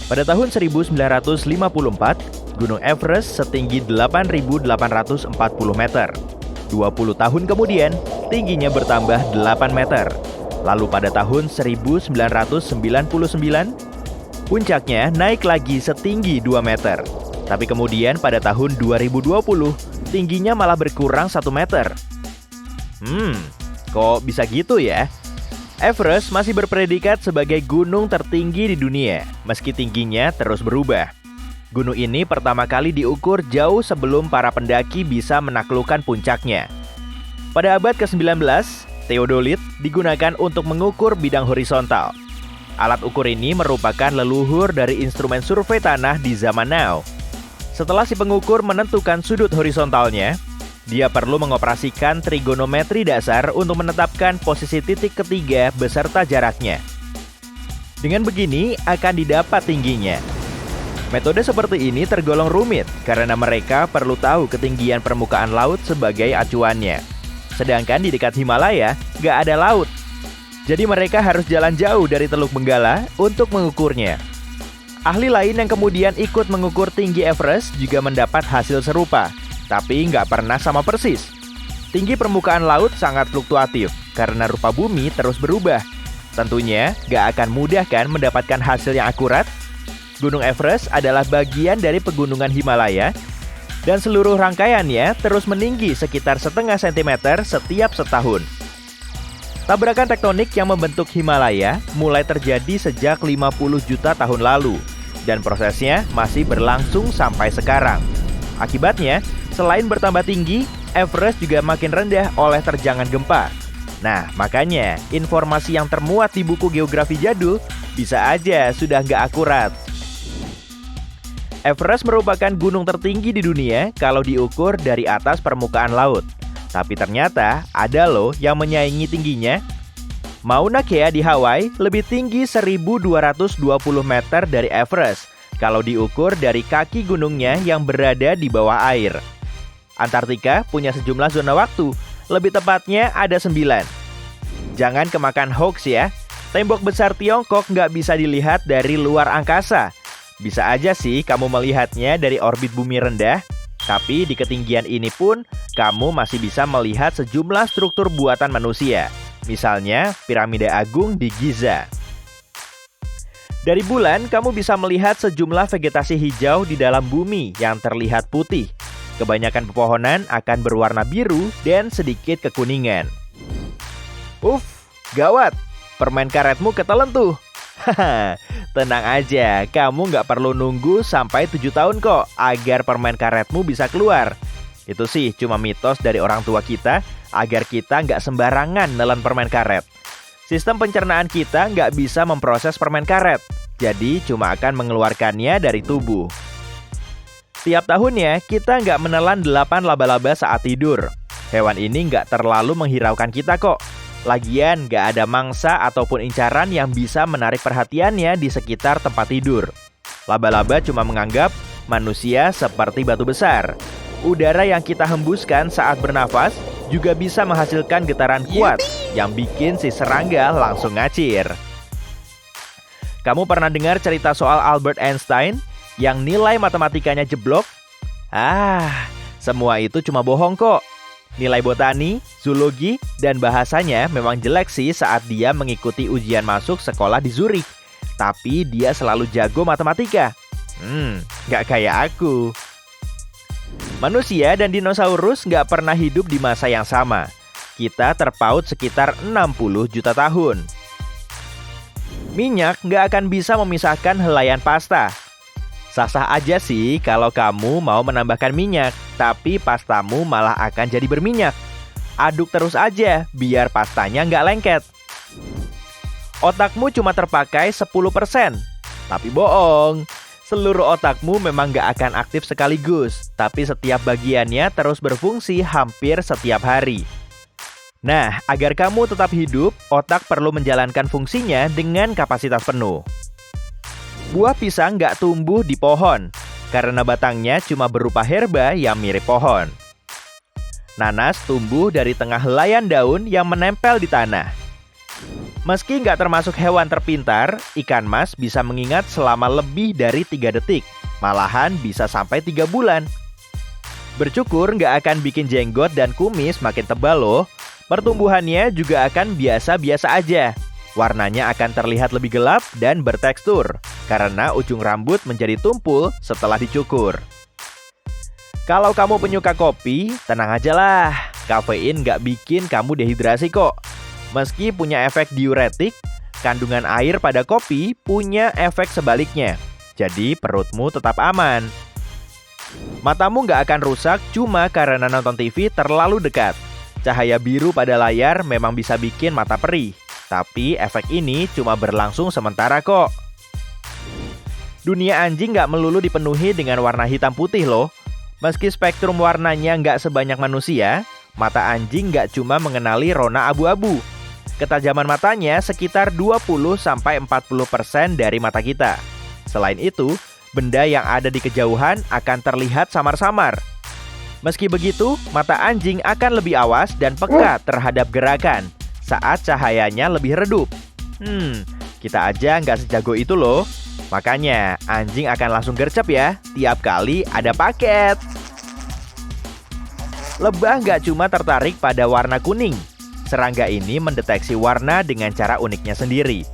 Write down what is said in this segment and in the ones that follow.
Pada tahun 1954, Gunung Everest setinggi 8.840 meter. 20 tahun kemudian, tingginya bertambah 8 meter. Lalu pada tahun 1999, puncaknya naik lagi setinggi 2 meter. Tapi kemudian pada tahun 2020, tingginya malah berkurang 1 meter. Kok bisa gitu ya? Everest masih berpredikat sebagai gunung tertinggi di dunia, meski tingginya terus berubah. Gunung ini pertama kali diukur jauh sebelum para pendaki bisa menaklukkan puncaknya. Pada abad ke-19, teodolit digunakan untuk mengukur bidang horizontal. Alat ukur ini merupakan leluhur dari instrumen survei tanah di zaman now. Setelah si pengukur menentukan sudut horizontalnya, dia perlu mengoperasikan trigonometri dasar untuk menetapkan posisi titik ketiga beserta jaraknya. Dengan begini akan didapat tingginya. Metode seperti ini tergolong rumit karena mereka perlu tahu ketinggian permukaan laut sebagai acuannya. Sedangkan di dekat Himalaya nggak ada laut. Jadi mereka harus jalan jauh dari Teluk Benggala untuk mengukurnya. Ahli lain yang kemudian ikut mengukur tinggi Everest juga mendapat hasil serupa, tapi nggak pernah sama persis. Tinggi permukaan laut sangat fluktuatif karena rupa bumi terus berubah. Tentunya nggak akan mudah kan mendapatkan hasil yang akurat. Gunung Everest adalah bagian dari pegunungan Himalaya dan seluruh rangkaiannya terus meninggi sekitar setengah sentimeter setiap setahun. Tabrakan tektonik yang membentuk Himalaya mulai terjadi sejak 50 juta tahun lalu dan prosesnya masih berlangsung sampai sekarang. Akibatnya, selain bertambah tinggi, Everest juga makin rendah oleh terjangan gempa. Nah, makanya informasi yang termuat di buku geografi jadul bisa aja sudah nggak akurat. Everest merupakan gunung tertinggi di dunia kalau diukur dari atas permukaan laut. Tapi ternyata ada loh yang menyaingi tingginya. Mauna Kea di Hawaii lebih tinggi 1.220 meter dari Everest kalau diukur dari kaki gunungnya yang berada di bawah air. Antartika punya sejumlah zona waktu, lebih tepatnya ada 9. Jangan kemakan hoax ya, tembok besar Tiongkok nggak bisa dilihat dari luar angkasa. Bisa aja sih kamu melihatnya dari orbit bumi rendah, tapi di ketinggian ini pun kamu masih bisa melihat sejumlah struktur buatan manusia. Misalnya piramida agung di Giza. Dari bulan, kamu bisa melihat sejumlah vegetasi hijau di dalam bumi yang terlihat putih. Kebanyakan pepohonan akan berwarna biru dan sedikit kekuningan. Gawat, permen karetmu ketelan tuh. Haha, tenang aja, kamu nggak perlu nunggu sampai 7 tahun kok agar permen karetmu bisa keluar. Itu sih cuma mitos dari orang tua kita agar kita nggak sembarangan nelen permen karet. Sistem pencernaan kita nggak bisa memproses permen karet, jadi cuma akan mengeluarkannya dari tubuh. Tiap tahunnya, kita nggak menelan 8 laba-laba saat tidur. Hewan ini nggak terlalu menghiraukan kita kok. Lagian nggak ada mangsa ataupun incaran yang bisa menarik perhatiannya di sekitar tempat tidur. Laba-laba cuma menganggap manusia seperti batu besar. Udara yang kita hembuskan saat bernafas juga bisa menghasilkan getaran kuat yang bikin si serangga langsung ngacir. Kamu pernah dengar cerita soal Albert Einstein yang nilai matematikanya jeblok? Semua itu cuma bohong kok. Nilai botani, zoologi, dan bahasanya memang jelek sih saat dia mengikuti ujian masuk sekolah di Zurich. Tapi dia selalu jago matematika. Nggak kayak aku. Manusia dan dinosaurus nggak pernah hidup di masa yang sama. Kita terpaut sekitar 60 juta tahun. Minyak nggak akan bisa memisahkan helaian pasta. Sah-sah aja sih kalau kamu mau menambahkan minyak, tapi pastamu malah akan jadi berminyak. Aduk terus aja biar pastanya nggak lengket. Otakmu cuma terpakai 10%. Tapi bohong. Seluruh otakmu memang nggak akan aktif sekaligus, tapi setiap bagiannya terus berfungsi hampir setiap hari. Nah, agar kamu tetap hidup, otak perlu menjalankan fungsinya dengan kapasitas penuh. Buah pisang nggak tumbuh di pohon, karena batangnya cuma berupa herba yang mirip pohon. Nanas tumbuh dari tengah helaian daun yang menempel di tanah. Meski nggak termasuk hewan terpintar, ikan mas bisa mengingat selama lebih dari 3 detik. Malahan bisa sampai 3 bulan. Bercukur nggak akan bikin jenggot dan kumis makin tebal loh. Pertumbuhannya juga akan biasa-biasa aja. Warnanya akan terlihat lebih gelap dan bertekstur, karena ujung rambut menjadi tumpul setelah dicukur. Kalau kamu penyuka kopi, tenang aja lah. Kafein nggak bikin kamu dehidrasi kok. Meski punya efek diuretik, kandungan air pada kopi punya efek sebaliknya. Jadi perutmu tetap aman. Matamu nggak akan rusak cuma karena nonton TV terlalu dekat. Cahaya biru pada layar memang bisa bikin mata perih. Tapi efek ini cuma berlangsung sementara kok. Dunia anjing nggak melulu dipenuhi dengan warna hitam putih loh. Meski spektrum warnanya nggak sebanyak manusia, mata anjing nggak cuma mengenali rona abu-abu. Ketajaman matanya sekitar 20-40% dari mata kita. Selain itu, benda yang ada di kejauhan akan terlihat samar-samar. Meski begitu, mata anjing akan lebih awas dan peka terhadap gerakan saat cahayanya lebih redup. Kita aja nggak sejago itu loh. Makanya, anjing akan langsung gercep ya tiap kali ada paket. Lebah nggak cuma tertarik pada warna kuning. Serangga ini mendeteksi warna dengan cara uniknya sendiri.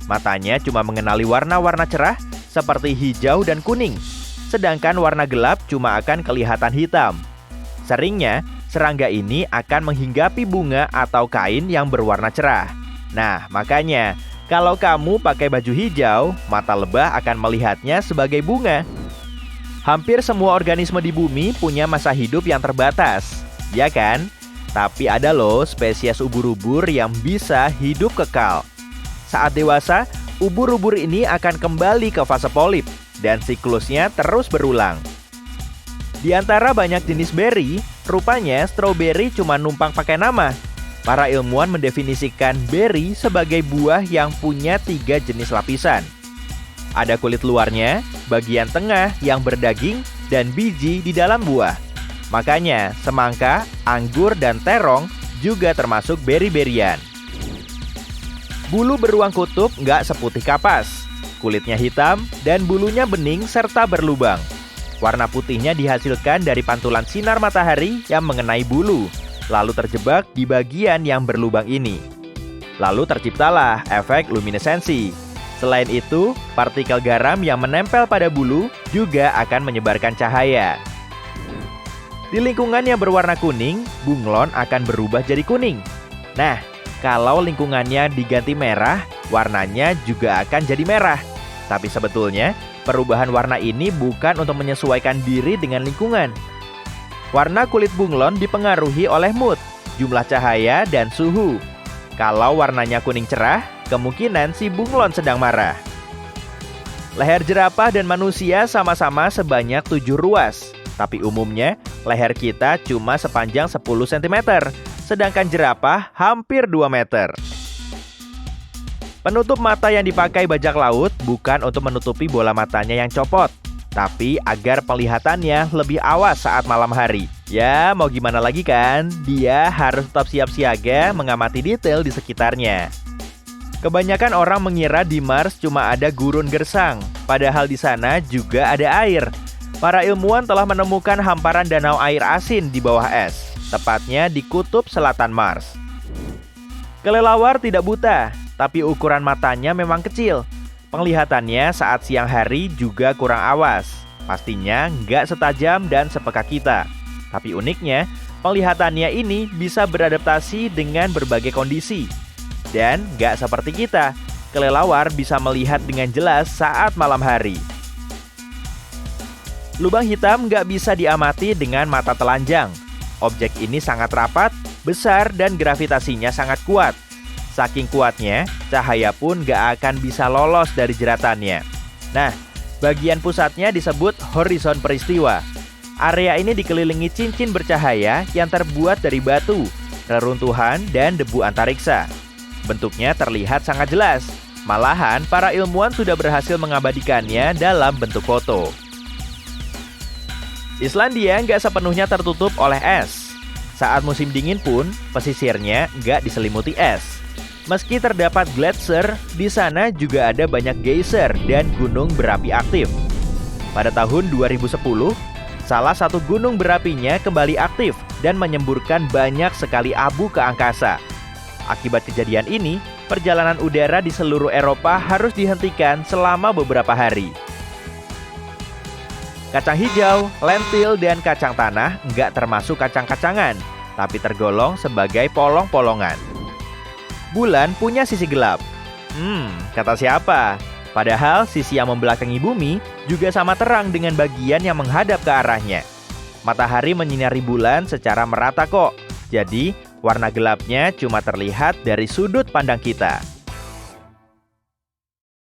Matanya cuma mengenali warna-warna cerah seperti hijau dan kuning. Sedangkan warna gelap cuma akan kelihatan hitam. Seringnya, serangga ini akan menghinggapi bunga atau kain yang berwarna cerah. Nah, makanya kalau kamu pakai baju hijau, mata lebah akan melihatnya sebagai bunga. Hampir semua organisme di bumi punya masa hidup yang terbatas, ya kan? Tapi ada loh spesies ubur-ubur yang bisa hidup kekal. Saat dewasa, ubur-ubur ini akan kembali ke fase polip dan siklusnya terus berulang. Di antara banyak jenis beri, rupanya stroberi cuma numpang pakai nama. Para ilmuwan mendefinisikan beri sebagai buah yang punya 3 jenis lapisan. Ada kulit luarnya, bagian tengah yang berdaging, dan biji di dalam buah. Makanya, semangka, anggur, dan terong juga termasuk beri-berian. Bulu beruang kutub nggak seputih kapas. Kulitnya hitam dan bulunya bening serta berlubang. Warna putihnya dihasilkan dari pantulan sinar matahari yang mengenai bulu, lalu terjebak di bagian yang berlubang ini. Lalu terciptalah efek luminesensi. Selain itu, partikel garam yang menempel pada bulu juga akan menyebarkan cahaya. Di lingkungan yang berwarna kuning, bunglon akan berubah jadi kuning. Nah, kalau lingkungannya diganti merah, warnanya juga akan jadi merah. Tapi sebetulnya, perubahan warna ini bukan untuk menyesuaikan diri dengan lingkungan. Warna kulit bunglon dipengaruhi oleh mood, jumlah cahaya, dan suhu. Kalau warnanya kuning cerah, kemungkinan si bunglon sedang marah. Leher jerapah dan manusia sama-sama sebanyak 7 ruas. Tapi umumnya, leher kita cuma sepanjang 10 cm, sedangkan jerapah hampir 2 meter. Penutup mata yang dipakai bajak laut bukan untuk menutupi bola matanya yang copot, tapi agar penglihatannya lebih awas saat malam hari. Ya, mau gimana lagi kan? Dia harus tetap siap siaga mengamati detail di sekitarnya. Kebanyakan orang mengira di Mars cuma ada gurun gersang, padahal di sana juga ada air. Para ilmuwan telah menemukan hamparan danau air asin di bawah es, tepatnya di kutub selatan Mars. Kelelawar tidak buta, tapi ukuran matanya memang kecil. Penglihatannya saat siang hari juga kurang awas. Pastinya nggak setajam dan sepeka kita. Tapi uniknya, penglihatannya ini bisa beradaptasi dengan berbagai kondisi. Dan nggak seperti kita, kelelawar bisa melihat dengan jelas saat malam hari. Lubang hitam nggak bisa diamati dengan mata telanjang. Objek ini sangat rapat, besar, dan gravitasinya sangat kuat. Saking kuatnya, cahaya pun nggak akan bisa lolos dari jeratannya. Nah, bagian pusatnya disebut horizon peristiwa. Area ini dikelilingi cincin bercahaya yang terbuat dari batu, reruntuhan, dan debu antariksa. Bentuknya terlihat sangat jelas. Malahan, para ilmuwan sudah berhasil mengabadikannya dalam bentuk foto. Islandia nggak sepenuhnya tertutup oleh es. Saat musim dingin pun, pesisirnya nggak diselimuti es. Meski terdapat gletser, di sana juga ada banyak geyser dan gunung berapi aktif. Pada tahun 2010, salah satu gunung berapinya kembali aktif dan menyemburkan banyak sekali abu ke angkasa. Akibat kejadian ini, perjalanan udara di seluruh Eropa harus dihentikan selama beberapa hari. Kacang hijau, lentil, dan kacang tanah nggak termasuk kacang-kacangan, tapi tergolong sebagai polong-polongan. Bulan punya sisi gelap. Kata siapa? Padahal sisi yang membelakangi bumi juga sama terang dengan bagian yang menghadap ke arahnya. Matahari menyinari bulan secara merata kok. Jadi, warna gelapnya cuma terlihat dari sudut pandang kita.